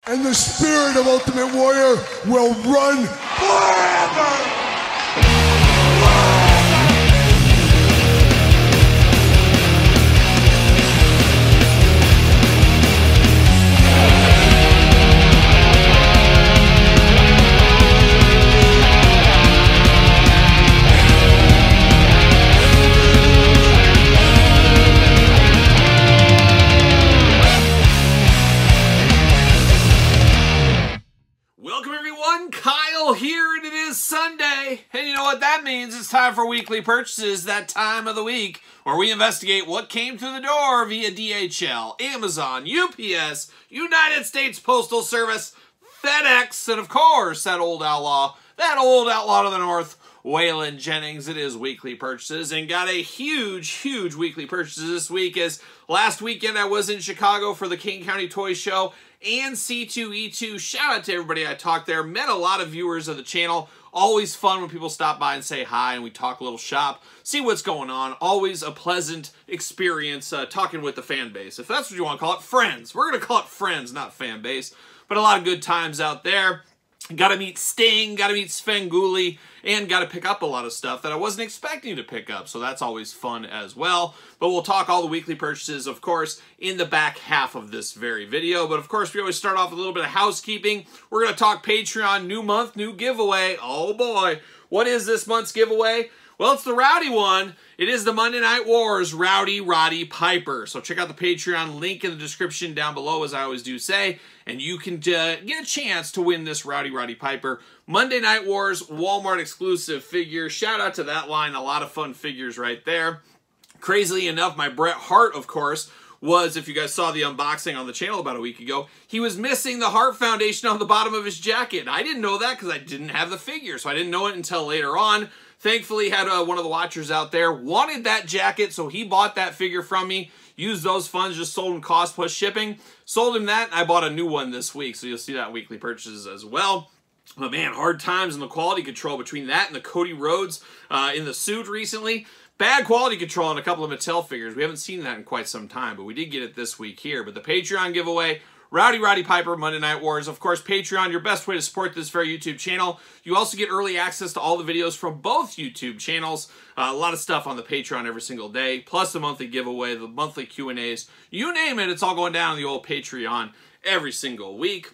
And the spirit of Ultimate Warrior will run forever! Kyle here, and it is Sunday, and you know what that means. It's time for weekly purchases, that time of the week where we investigate what came through the door via DHL, Amazon, UPS, United States Postal Service, FedEx, and of course, that old outlaw to the north, Waylon Jennings. It is weekly purchases, and got a huge weekly purchases this week, as last weekend I was in Chicago for the King County Toy Show and C2E2. Shout out to everybody I talked there. Met a lot of viewers of the channel. Always fun when people stop by and say hi and we talk a little shop, see what's going on. Always a pleasant experience talking with the fan base. If that's what you want to call it, friends. We're going to call it friends, not fan base. But a lot of good times out there. Got to meet Sting, got to meet Svengoolie, and got to pick up a lot of stuff that I wasn't expecting to pick up, so that's always fun as well. But we'll talk all the weekly purchases, of course, in the back half of this very video. But of course, we always start off with a little bit of housekeeping. We're going to talk Patreon, new month, new giveaway. Oh boy, what is this month's giveaway? Well, it's the Rowdy one. It is the Monday Night Wars Rowdy Roddy Piper. So check out the Patreon link in the description down below, as I always do say, and you can get a chance to win this Rowdy Roddy Piper Monday Night Wars Walmart exclusive figure. Shout out to that line. A lot of fun figures right there. Crazily enough, my Bret Hart, of course, was, if you guys saw the unboxing on the channel about a week ago, he was missing the Hart Foundation on the bottom of his jacket. I didn't know that because I didn't have the figure, so I didn't know it until later on. Thankfully, had one of the watchers out there, wanted that jacket, so he bought that figure from me, used those funds, just sold him cost plus shipping, sold him that, and I bought a new one this week, so you'll see that in weekly purchases as well. But man, hard times in the quality control between that and the Cody Rhodes in the suit recently. Bad quality control on a couple of Mattel figures. We haven't seen that in quite some time, but we did get it this week here. But the Patreon giveaway, Rowdy Roddy Piper, Monday Night Wars. Of course, Patreon, your best way to support this very YouTube channel. You also get early access to all the videos from both YouTube channels. A lot of stuff on the Patreon every single day, plus the monthly giveaway, the monthly Q&As. You name it, it's all going down on the old Patreon every single week.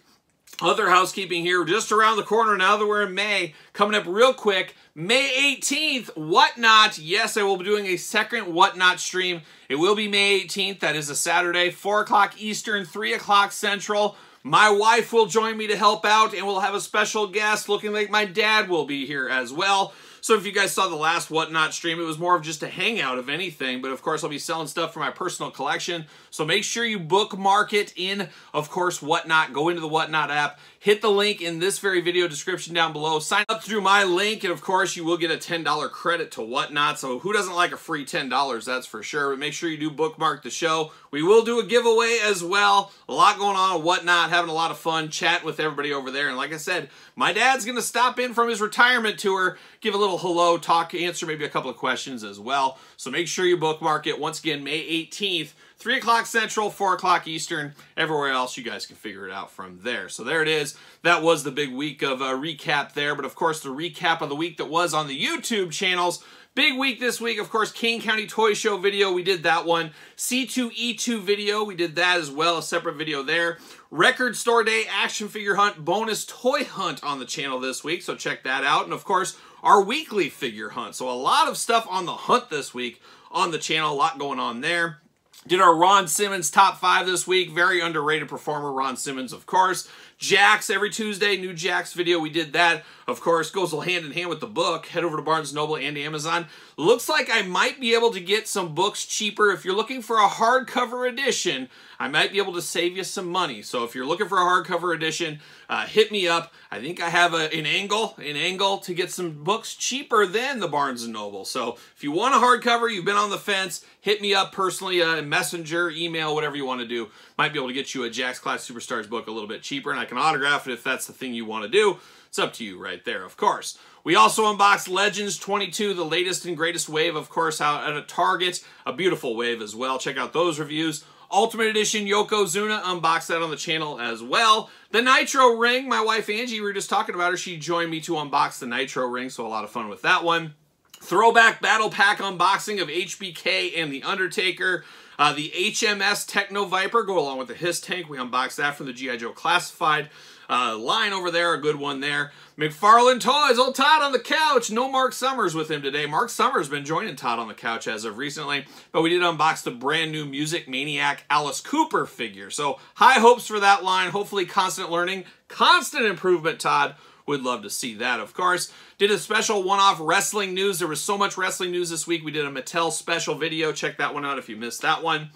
Other housekeeping here, just around the corner now that we're in May, coming up real quick, May 18th, Whatnot. Yes, I will be doing a second Whatnot stream. It will be May 18th. That is a Saturday, 4 o'clock Eastern, 3 o'clock Central. My wife will join me to help out, and we'll have a special guest looking like my dad will be here as well. So if you guys saw the last Whatnot stream, it was more of just a hangout of anything. But of course, I'll be selling stuff for my personal collection. So make sure you bookmark it in, of course, Whatnot. Go into the Whatnot app. Hit the link in this very video description down below. Sign up through my link, and of course, you will get a $10 credit to Whatnot. So who doesn't like a free $10? That's for sure. But make sure you do bookmark the show. We will do a giveaway as well. A lot going on at Whatnot. Having a lot of fun chatting with everybody over there. And like I said, my dad's going to stop in from his retirement tour, give a little hello, talk, answer maybe a couple of questions as well. So make sure you bookmark it. Once again, May 18th. 3 o'clock Central, 4 o'clock Eastern. Everywhere else, you guys can figure it out from there. So there it is. That was the big week of recap there. But of course, the recap of the week that was on the YouTube channels. Big week this week, of course, King County Toy Show video, we did that one. C2E2 video, we did that as well, a separate video there. Record Store Day Action Figure Hunt bonus toy hunt on the channel this week, so check that out. And of course, our weekly figure hunt. So a lot of stuff on the hunt this week on the channel, a lot going on there. Did our Ron Simmons top 5 this week. Very underrated performer, Ron Simmons, of course. Jakks, every Tuesday, new Jakks video. We did that. Of course, goes hand in hand with the book. Head over to Barnes & Noble and Amazon. Looks like I might be able to get some books cheaper. If you're looking for a hardcover edition, I might be able to save you some money. So if you're looking for a hardcover edition, hit me up. I think I have an angle to get some books cheaper than the Barnes & Noble. So if you want a hardcover, you've been on the fence, hit me up personally, messenger, email, whatever you want to do. Might be able to get you a Jakks Class Superstars book a little bit cheaper, and I can autograph it if that's the thing you want to do. It's up to you right there, of course. We also unboxed Legends 22, the latest and greatest wave, of course, out at a Target. A beautiful wave as well. Check out those reviews. Ultimate Edition Yokozuna, unboxed that on the channel as well. The Nitro ring, my wife Angie, we were just talking about her. She joined me to unbox the Nitro ring, so a lot of fun with that one. Throwback Battle Pack unboxing of HBK and The Undertaker. The HMS Techno Viper, go along with the Hiss Tank. We unboxed that from the G.I. Joe Classified line over there, a good one there. McFarlane Toys, old Todd on the couch. No Mark Summers with him today. Mark Summers has been joining Todd on the couch as of recently, but we did unbox the brand new Music Maniac Alice Cooper figure. So high hopes for that line. Hopefully constant learning, constant improvement, Todd. Would love to see that, of course. Did a special one-off wrestling news. There was so much wrestling news this week. We did a Mattel special video. Check that one out if you missed that one.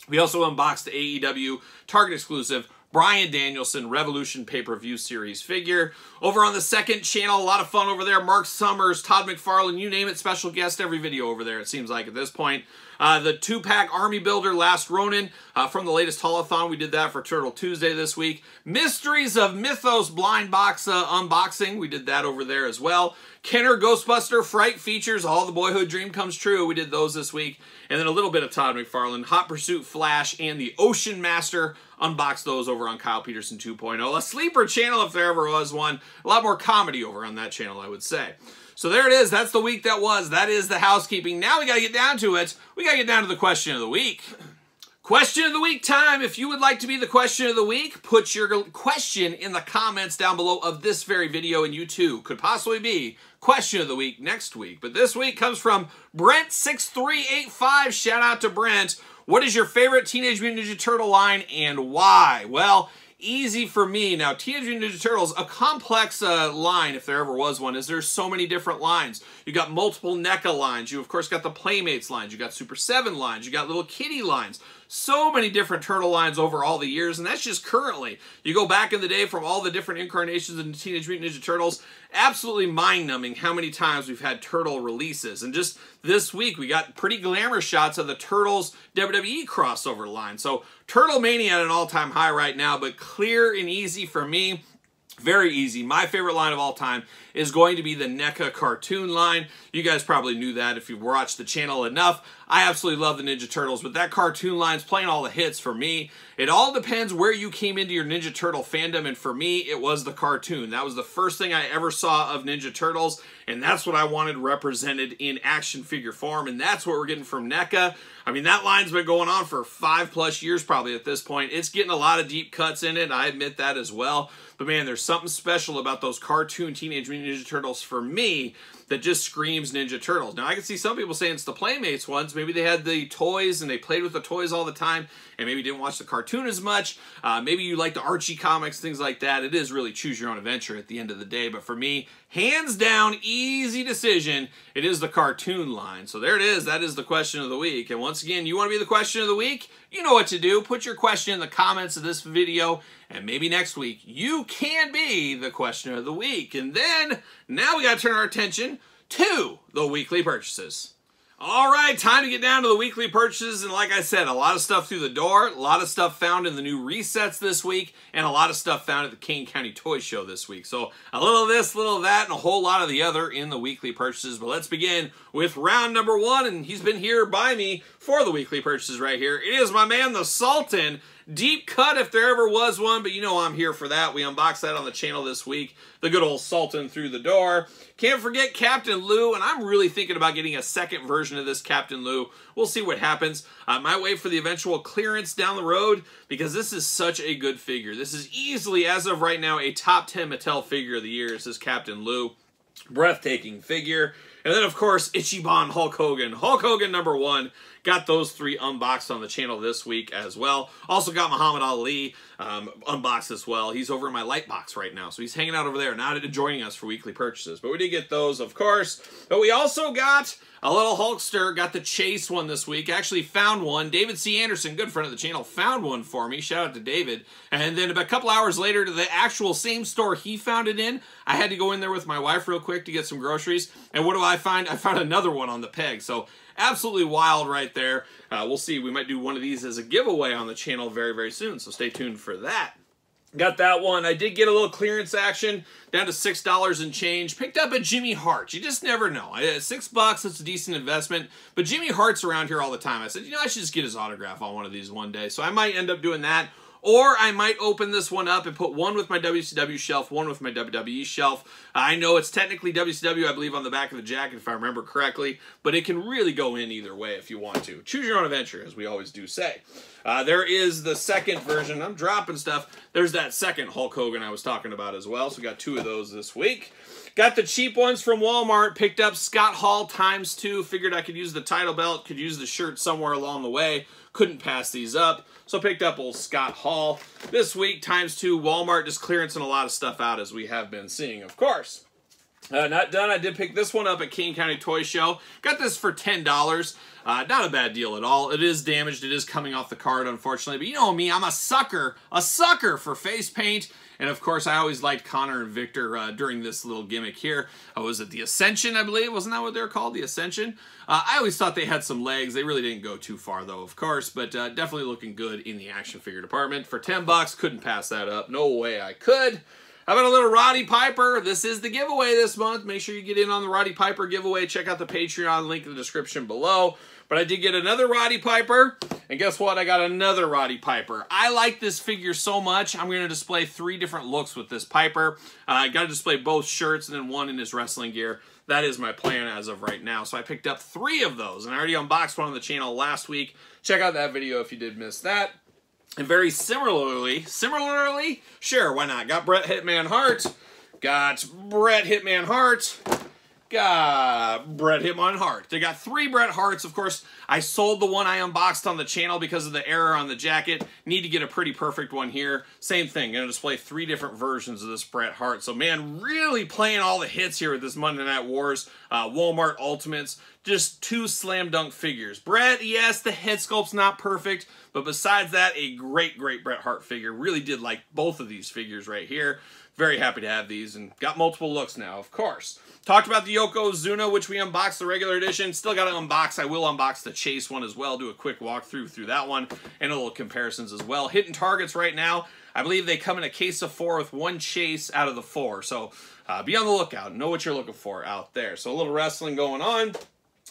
We also unboxed the AEW Target exclusive Bryan Danielson Revolution pay-per-view series figure. Over on the second channel, a lot of fun over there. Mark Summers, Todd McFarlane, you name it, special guest every video over there, it seems like at this point. The 2-pack Army Builder Last Ronin from the latest Haulathon. We did that for Turtle Tuesday this week. Mysteries of Mythos Blind Box unboxing. We did that over there as well. Kenner Ghostbuster Fright features. All the boyhood dream comes true. We did those this week. And then a little bit of Todd McFarlane. Hot Pursuit Flash and the Ocean Master. Unboxed those over on Kyle Peterson 2.0. A sleeper channel if there ever was one. A lot more comedy over on that channel, I would say. So there it is. That's the week that was. That is the housekeeping. Now we got to get down to it. We got to get down to the question of the week. Question of the week time. If you would like to be the question of the week, put your question in the comments down below of this very video, and you too could possibly be question of the week next week. But this week comes from Brent6385. Shout out to Brent. What is your favorite Teenage Mutant Ninja Turtle line and why? Well, easy for me. Now, Teenage Mutant Ninja Turtles, a complex line, if there ever was one, is there's so many different lines. You got multiple NECA lines. You, of course, got the Playmates lines. You got Super 7 lines. You got Little Kitty lines. So many different turtle lines over all the years, and that's just currently. You go back in the day from all the different incarnations of the Teenage Mutant Ninja Turtles, absolutely mind-numbing how many times we've had turtle releases. And just this week, we got pretty glamour shots of the Turtles WWE crossover line. So Turtle Mania at an all-time high right now, but clear and easy for me. Very easy. My favorite line of all time is going to be the NECA cartoon line. You guys probably knew that if you watched the channel enough. I absolutely love the Ninja Turtles, but that cartoon line's playing all the hits for me. It all depends where you came into your Ninja Turtle fandom, and for me, it was the cartoon. That was the first thing I ever saw of Ninja Turtles, and that's what I wanted represented in action figure form, and that's what we're getting from NECA. I mean, that line's been going on for 5+ years probably at this point. It's getting a lot of deep cuts in it. I admit that as well. But man, there's something special about those cartoon Teenage Mutant Ninja Turtles for me that just screams Ninja Turtles. Now, I can see some people saying it's the Playmates ones. Maybe they had the toys and they played with the toys all the time and maybe didn't watch the cartoon as much. Maybe you like the Archie comics, things like that. It is really choose your own adventure at the end of the day. But for me, hands down, easy decision, it is the cartoon line. So there it is. That is the question of the week. And once again, you want to be the question of the week? You know what to do. Put your question in the comments of this video, and maybe next week you can be the question of the week. And then, now we got to turn our attention to the weekly purchases. All right, time to get down to the weekly purchases, and like I said, a lot of stuff through the door, a lot of stuff found in the new resets this week, and a lot of stuff found at the Kane County Toy Show this week. So a little of this, a little of that, and a whole lot of the other in the weekly purchases. But let's begin with round number one, and he's been here by me for the weekly purchases right here. It is my man, the Sultan. Deep cut if there ever was one, but you know I'm here for that. We unboxed that on the channel this week. The good old Sultan through the door. Can't forget Captain Lou, and I'm really thinking about getting a second version of this Captain Lou. We'll see what happens. I might wait for the eventual clearance down the road because this is such a good figure. This is easily, as of right now, a top 10 Mattel figure of the year. This is Captain Lou. Breathtaking figure. And then, of course, Ichiban Hulk Hogan. Hulk Hogan #1. Got those three unboxed on the channel this week as well. Also got Muhammad Ali unboxed as well. He's over in my light box right now, so he's hanging out over there, not joining us for weekly purchases. But we did get those, of course. But we also got a little Hulkster. Got the Chase one this week. Actually found one. David C. Anderson, good friend of the channel, found one for me. Shout out to David. And then about a couple hours later, to the actual same store he found it in, I had to go in there with my wife real quick to get some groceries. And what do I find? I found another one on the peg. So absolutely wild right there. We'll see. We might do one of these as a giveaway on the channel very, very soon, so stay tuned for that. Got that one. I did get a little clearance action down to $6 and change. Picked up a Jimmy Hart. You just never know. $6, it's a decent investment. But Jimmy Hart's around here all the time. I said, you know, I should just get his autograph on one of these one day. So I might end up doing that. Or I might open this one up and put one with my WCW shelf, one with my WWE shelf. I know it's technically WCW, I believe, on the back of the jacket, if I remember correctly. But it can really go in either way if you want to. Choose your own adventure, as we always do say. There is the second version. I'm dropping stuff. There's that second Hulk Hogan I was talking about as well. So we got 2 of those this week. Got the cheap ones from Walmart. Picked up Scott Hall ×2. Figured I could use the title belt. Could use the shirt somewhere along the way. Couldn't pass these up. So picked up old Scott Hall. This week, ×2. Walmart just clearancing a lot of stuff out, as we have been seeing, of course. Not done. I did pick this one up at King County Toy Show. Got this for $10. Not a bad deal at all. It is damaged. It is coming off the card, unfortunately. But you know me, I'm a sucker for face paint. And of course, I always liked Connor and Victor during this little gimmick here. Was it the Ascension, I believe? Wasn't that what they were called? The Ascension? I always thought they had some legs. They really didn't go too far, though, of course. But definitely looking good in the action figure department. For $10, couldn't pass that up. No way I could. How about a little Roddy Piper? This is the giveaway this month. Make sure you get in on the Roddy Piper giveaway. Check out the Patreon link in the description below. But I did get another Roddy Piper. And guess what? I got another Roddy Piper. I like this figure so much, I'm going to display 3 different looks with this Piper. I got to display both shirts and then one in his wrestling gear. That is my plan as of right now. So I picked up 3 of those. And I already unboxed one on the channel last week. Check out that video if you did miss that. And very similarly, sure, why not? Got Bret Hitman Hart. Got Bret Hitman Hart. Got Bret Hitman Hart. They got 3 Bret Harts. Of course, I sold the one I unboxed on the channel because of the error on the jacket. Need to get a pretty perfect one here. Same thing. Going to display 3 different versions of this Bret Hart. So, man, really playing all the hits here with this Monday Night Wars Walmart Ultimates. Just 2 slam dunk figures. Bret, yes, the head sculpt's not perfect. But besides that, a great Bret Hart figure. Really did like both of these figures right here. Very happy to have these, and got multiple looks now, of course. Talked about the Yokozuna, which we unboxed the regular edition. Still got to unbox. I will unbox the Chase one as well. Do a quick walkthrough through that one, and a little comparisons as well. Hitting targets right now. I believe they come in a case of 4 with 1 Chase out of the 4. So be on the lookout. Know what you're looking for out there. So a little wrestling going on.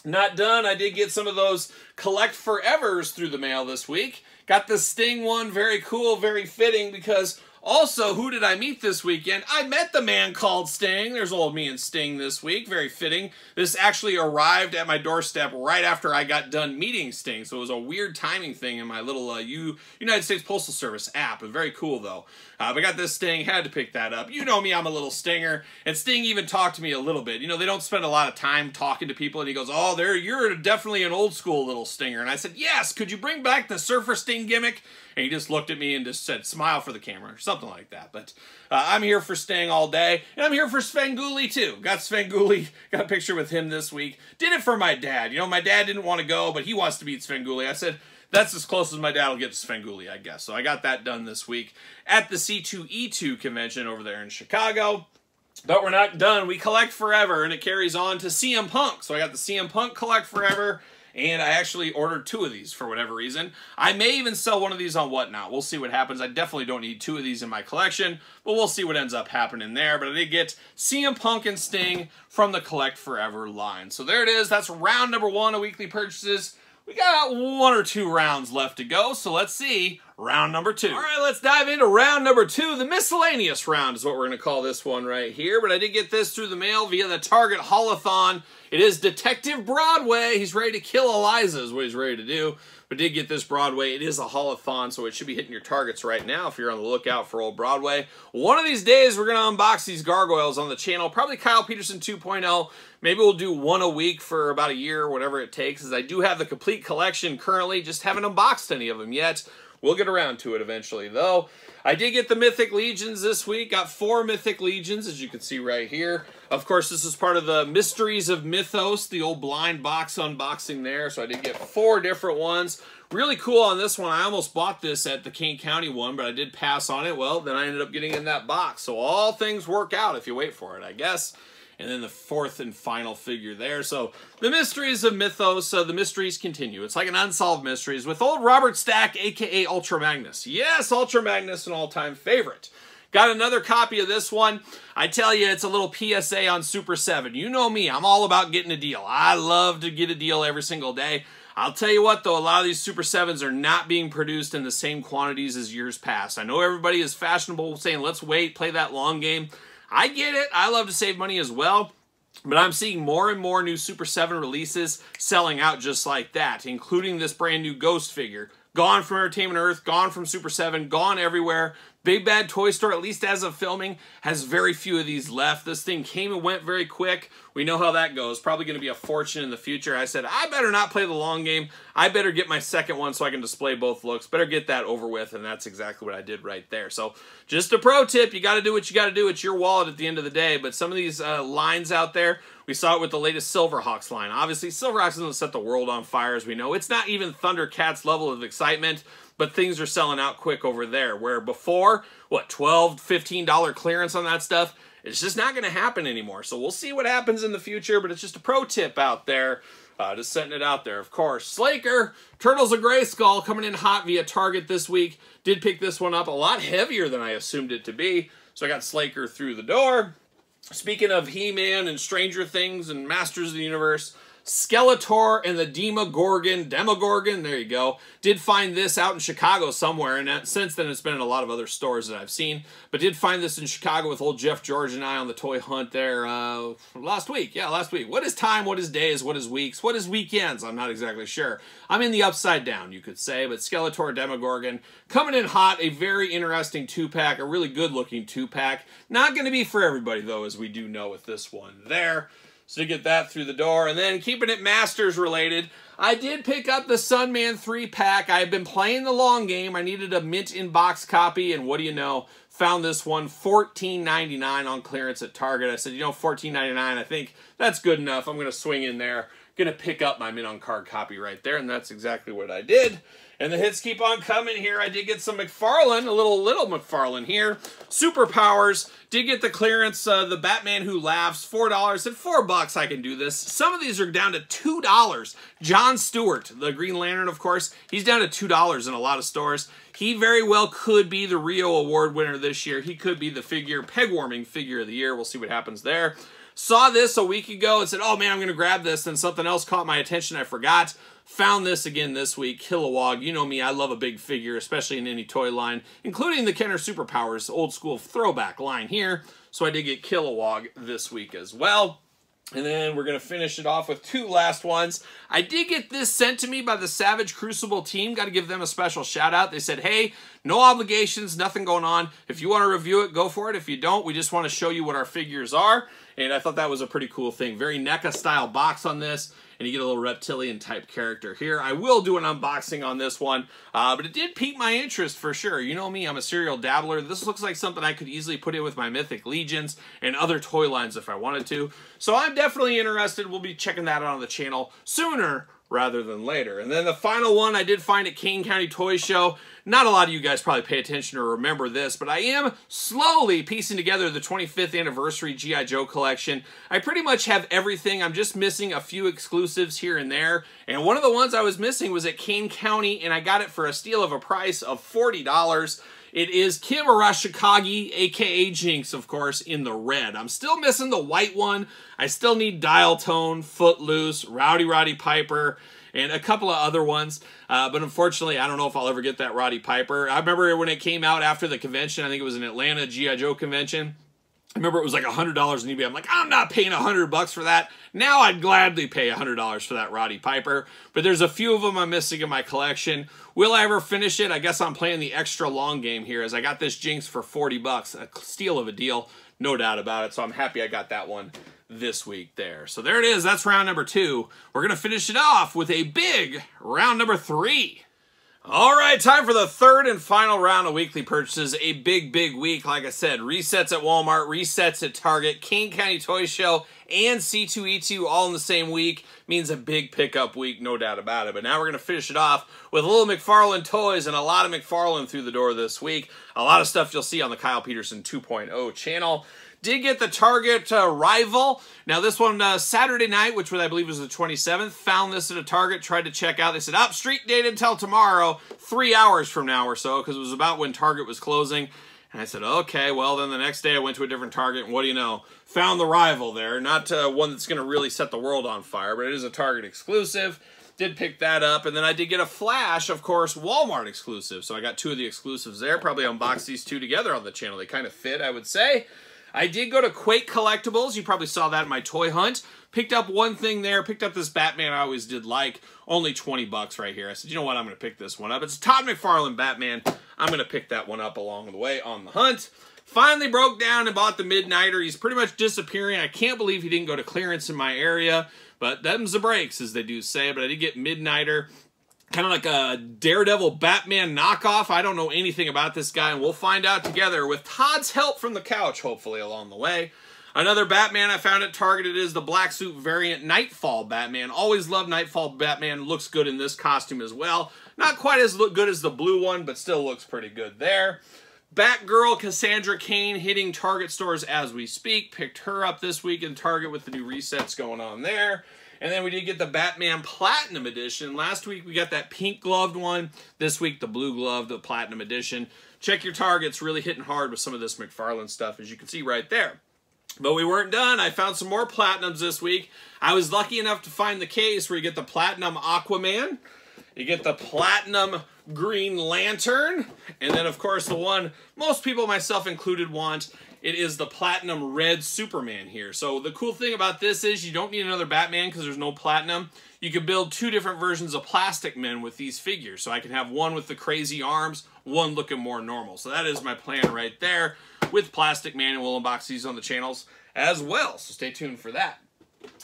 Not done. I did get some of those Collect Forevers through the mail this week. Got the Sting one. Very cool, very fitting, because also, who did I meet this weekend? I met the man called Sting. There's old me and Sting this week. Very fitting. This actually arrived at my doorstep right after I got done meeting Sting. So it was a weird timing thing in my little United States Postal Service app. But very cool, though. But I got this Sting. Had to pick that up. You know me, I'm a little Stinger. And Sting even talked to me a little bit. You know, they don't spend a lot of time talking to people. And he goes, oh, you're definitely an old school little Stinger. And I said, yes, could you bring back the Surfer Sting gimmick? And he just looked at me and just said, smile for the camera, or something like that. But I'm here for Sting all day. And I'm here for Svengoolie, too. Got Svengoolie, got a picture with him this week. Did it for my dad. You know, my dad didn't want to go, but he wants to meet Svengoolie. I said, that's as close as my dad will get to Svengoolie, I guess. So I got that done this week at the C2E2 convention over there in Chicago. But we're not done. We collect forever, and it carries on to CM Punk. So I got the CM Punk Collect Forever. And I actually ordered 2 of these for whatever reason. I may even sell one of these on Whatnot. We'll see what happens. I definitely don't need 2 of these in my collection, but we'll see what ends up happening there. But I did get CM Punk and Sting from the Collect Forever line. So there it is. That's round number 1 of weekly purchases. We got 1 or 2 rounds left to go, so let's see round number 2. All right, let's dive into round number 2. The miscellaneous round is what we're going to call this one right here. But I did get this through the mail via the Target Haulathon. It is Detective Broadway. He's ready to kill Eliza is what he's ready to do. But did get this Broadway. It is a Haulathon, so it should be hitting your targets right now if you're on the lookout for old Broadway. One of these days, we're going to unbox these gargoyles on the channel. Probably Kyle Peterson 2.0. Maybe we'll do 1 a week for about a year, whatever it takes, as I do have the complete collection currently. Just haven't unboxed any of them yet. We'll get around to it eventually, though. I did get the Mythic Legions this week. Got 4 Mythic Legions, as you can see right here. Of course, this is part of the Mysteries of Mythos, the old blind box unboxing there. So I did get 4 different ones. Really cool on this one. I almost bought this at the Kane County one, but I did pass on it. Well, then I ended up getting in that box. So all things work out if you wait for it, I guess. And then the fourth and final figure there. So the mysteries of Mythos, the mysteries continue. It's like an unsolved mysteries with old Robert Stack, a.k.a. Ultra Magnus. Yes, Ultra Magnus, an all-time favorite. Got another copy of this one. I tell you, it's a little PSA on Super 7. You know me, I'm all about getting a deal. I love to get a deal every single day. I'll tell you what, though, a lot of these Super 7s are not being produced in the same quantities as years past. I know everybody is fashionable saying, let's wait, play that long game. I get it. I love to save money as well. But I'm seeing more and more new Super 7 releases selling out just like that, including this brand new Ghost figure. Gone from Entertainment Earth, gone from Super 7, gone everywhere. Big Bad Toy Store, at least as of filming, has very few of these left. This thing came and went very quick. We know how that goes. Probably going to be a fortune in the future. I said, I better not play the long game. I better get my second one so I can display both looks. Better get that over with, and that's exactly what I did right there. So just a pro tip, you got to do what you got to do. It's your wallet at the end of the day. But some of these lines out there, we saw it with the latest Silverhawks line. Obviously, Silverhawks doesn't set the world on fire, as we know. It's not even Thundercats level of excitement, but things are selling out quick over there. Where before, what, $12, $15 clearance on that stuff? It's just not going to happen anymore. So we'll see what happens in the future, but it's just a pro tip out there. Just setting it out there, of course. Slaker, Turtles of Grayskull, coming in hot via Target this week. Did pick this one up a lot heavier than I assumed it to be. So I got Slaker through the door. Speaking of He-Man and Stranger Things and Masters of the Universe, Skeletor and the Demogorgon, there you go. Did find this out in Chicago somewhere, and since then it's been in a lot of other stores that I've seen. But did find this in Chicago with old Jeff George and I on the toy hunt there last week. Yeah, last week. What is time? What is days? What is weeks? What is weekends? I'm not exactly sure. I'm in the upside down, you could say. But Skeletor, Demogorgon, coming in hot. A very interesting two-pack, a really good-looking two-pack. Not going to be for everybody, though, as we do know with this one there. So to get that through the door. And then keeping it Masters related, I did pick up the Sunman 3-pack. I've been playing the long game. I needed a mint in box copy, and what do you know? Found this one $14.99 on clearance at Target. I said, you know, $14.99, I think that's good enough. I'm going to swing in there. Going to pick up my mint on card copy right there, and that's exactly what I did. And the hits keep on coming here. I did get some McFarlane, a little McFarlane here. Superpowers, did get the clearance, the Batman Who Laughs, $4. At $4 I can do this. Some of these are down to $2. John Stewart, the Green Lantern, of course, he's down to $2 in a lot of stores. He very well could be the Rio Award winner this year. He could be the peg-warming figure of the year. We'll see what happens there. Saw this a week ago and said, oh man, I'm going to grab this. Then something else caught my attention. I forgot. Found this again this week. Kilowog. You know me, I love a big figure, especially in any toy line, including the Kenner Superpowers old school throwback line here. So I did get Kilowog this week as well. And then we're going to finish it off with two last ones. I did get this sent to me by the Savage Crucible team. Got to give them a special shout out. They said, hey, no obligations, nothing going on. If you want to review it, go for it. If you don't, we just want to show you what our figures are. And I thought that was a pretty cool thing. Very NECA style box on this. And you get a little reptilian type character here. I will do an unboxing on this one, but it did pique my interest for sure. You know me, I'm a serial dabbler. This looks like something I could easily put in with my Mythic Legions and other toy lines if I wanted to. So I'm definitely interested. We'll be checking that out on the channel sooner rather than later. And then the final one I did find at Kane County Toy Show. Not a lot of you guys probably pay attention or remember this, but I am slowly piecing together the 25th anniversary G.I. Joe collection. I pretty much have everything. I'm just missing a few exclusives here and there. And one of the ones I was missing was at Kane County, and I got it for a steal of a price of $40. It is Kim Arashikage, a.k.a. Jinx, of course, in the red. I'm still missing the white one. I still need Dial Tone, Footloose, Rowdy Piper, and a couple of other ones. But unfortunately, I don't know if I'll ever get that Roddy Piper. I remember when it came out after the convention. I think it was an Atlanta G.I. Joe convention. I remember it was like $100 on eBay. I'm like, I'm not paying $100 for that. Now I'd gladly pay $100 for that Roddy Piper. But there's a few of them I'm missing in my collection. Will I ever finish it? I guess I'm playing the extra long game here, as I got this Jinx for $40. A steal of a deal, no doubt about it. So I'm happy I got that one this week there. So there it is. That's round number 2. We're going to finish it off with a big round number 3. All right, time for the third and final round of weekly purchases. A big week. Like I said, resets at Walmart, resets at Target, Kane County Toy Show, and C2E2 all in the same week means a big pickup week, no doubt about it. But now we're going to finish it off with a little McFarlane toys and a lot of McFarlane through the door this week. A lot of stuff you'll see on the Kyle Peterson 2.0 channel. Did get the Target Rival. Now this one Saturday night, which I believe was the 27th, found this at a Target, tried to check out. They said, street date until tomorrow, 3 hours from now or so, because it was about when Target was closing. And I said, okay, well, then the next day I went to a different Target, and what do you know? Found the Rival there. Not one that's going to really set the world on fire, but it is a Target exclusive. Did pick that up, and then I did get a Flash, of course, Walmart exclusive. So I got 2 of the exclusives there. Probably unbox these 2 together on the channel. They kind of fit, I would say. I did go to Quake Collectibles. You probably saw that in my toy hunt. Picked up one thing there. Picked up this Batman I always did like. Only 20 bucks right here. I said, you know what? I'm going to pick this one up. It's a Todd McFarlane Batman. I'm going to pick that one up along the way on the hunt. Finally broke down and bought the Midnighter. He's pretty much disappearing. I can't believe he didn't go to clearance in my area. But them's the breaks, as they do say. But I did get Midnighter. Kind of like a Daredevil Batman knockoff. I don't know anything about this guy, and we'll find out together with Todd's help from the couch, hopefully, along the way. Another Batman I found at Target, it is the black suit variant Nightfall Batman. Always loved Nightfall Batman. Looks good in this costume as well. Not quite as good as the blue one, but still looks pretty good there. Batgirl Cassandra Cain hitting Target stores as we speak. Picked her up this week in Target with the new resets going on there. And then we did get the Batman Platinum Edition. Last week we got that pink gloved one. This week the blue gloved, the Platinum Edition. Check your Targets, really hitting hard with some of this McFarlane stuff, as you can see right there. But we weren't done. I found some more Platinums this week. I was lucky enough to find the case where you get the Platinum Aquaman. You get the Platinum Green Lantern. And then, of course, the one most people, myself included, want. It is the Platinum Red Superman here. So the cool thing about this is you don't need another Batman because there's no Platinum. You can build 2 different versions of Plastic Men with these figures. So I can have one with the crazy arms, one looking more normal. So that is my plan right there with Plastic Man, and we'll unbox these on the channels as well. So stay tuned for that.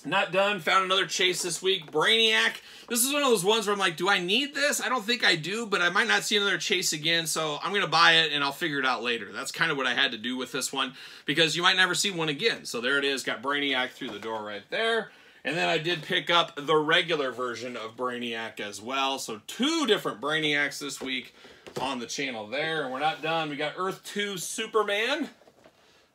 Not done. Found another chase this week. Brainiac. This is one of those ones where I'm like, do I need this? I don't think I do, but I might not see another chase again, so I'm going to buy it, and I'll figure it out later. That's kind of what I had to do with this one, because you might never see one again. So there it is. Got Brainiac through the door right there. And then I did pick up the regular version of Brainiac as well. So 2 different Brainiacs this week on the channel there. And we're not done. We got Earth 2 Superman.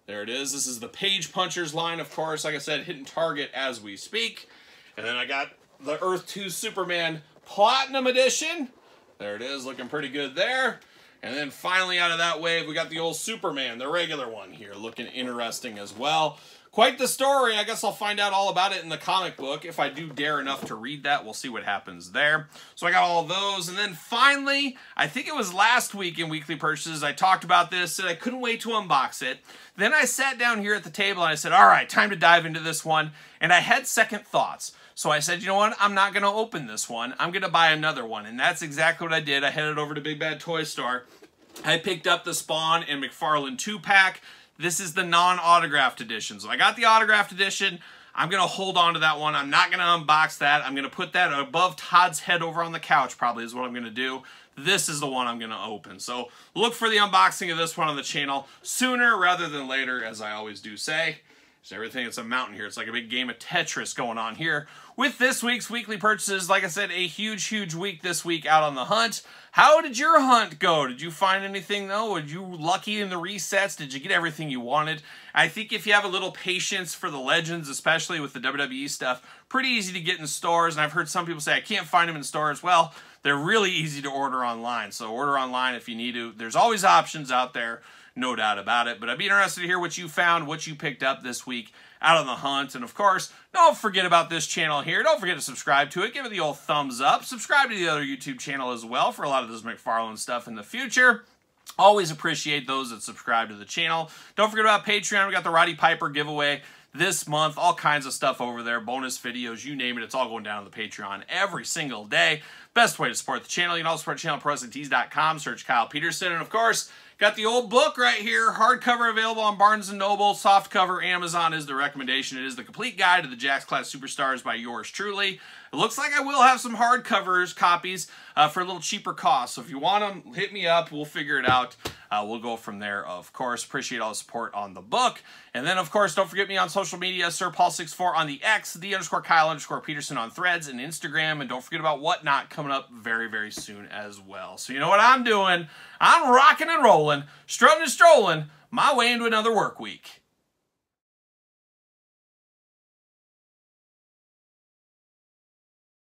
There it is. This is the Page Punchers line, of course. Like I said, hitting Target as we speak. And then I got the Earth 2 Superman Platinum Edition. There it is, looking pretty good there. And then finally out of that wave, we got the old Superman, the regular one here, looking interesting as well. Quite the story. I guess I'll find out all about it in the comic book. If I do dare enough to read that, we'll see what happens there. So I got all those. And then finally, I think it was last week in Weekly Purchases, I talked about this, said I couldn't wait to unbox it. Then I sat down here at the table and I said, all right, time to dive into this one. And I had second thoughts. So I said, you know what? I'm not going to open this one. I'm going to buy another one. And that's exactly what I did. I headed over to Big Bad Toy Store. I picked up the Spawn and McFarlane 2-pack. This is the non-autographed edition. So I got the autographed edition. I'm going to hold on to that one. I'm not going to unbox that. I'm going to put that above Todd's head over on the couch, probably is what I'm going to do. This is the one I'm going to open. So look for the unboxing of this one on the channel sooner rather than later, as I always do say. So everything, it's a mountain here. It's like a big game of Tetris going on here. With this week's weekly purchases, like I said, a huge, huge week this week out on the hunt. How did your hunt go? Did you find anything, though? Were you lucky in the resets? Did you get everything you wanted? I think if you have a little patience for the Legends, especially with the WWE stuff, pretty easy to get in stores. And I've heard some people say, I can't find them in stores. Well, they're really easy to order online. So order online if you need to. There's always options out there. No doubt about it. But I'd be interested to hear what you found, what you picked up this week out on the hunt. And of course, don't forget about this channel here. Don't forget to subscribe to it. Give it the old thumbs up. Subscribe to the other YouTube channel as well for a lot of this McFarlane stuff in the future. Always appreciate those that subscribe to the channel. Don't forget about Patreon. We got the Roddy Piper giveaway this month. All kinds of stuff over there. Bonus videos, you name it. It's all going down on the Patreon every single day. Best way to support the channel. You can also support the channel at ProWrestlingTees.com. Search Kyle Peterson. And of course, got the old book right here. Hardcover available on Barnes & Noble. Softcover, Amazon is the recommendation. It is the complete guide to the Jakks Class Superstars by yours truly. It looks like I will have some hardcovers copies for a little cheaper cost. So if you want them, hit me up. We'll figure it out. We'll go from there, of course. Appreciate all the support on the book. And then, of course, don't forget me on social media, SirPaul64 on the X, _Kyle_Peterson on Threads and Instagram. And don't forget about Whatnot coming up very, very soon as well. So you know what I'm doing? I'm rocking and rolling, strutting and strolling my way into another work week.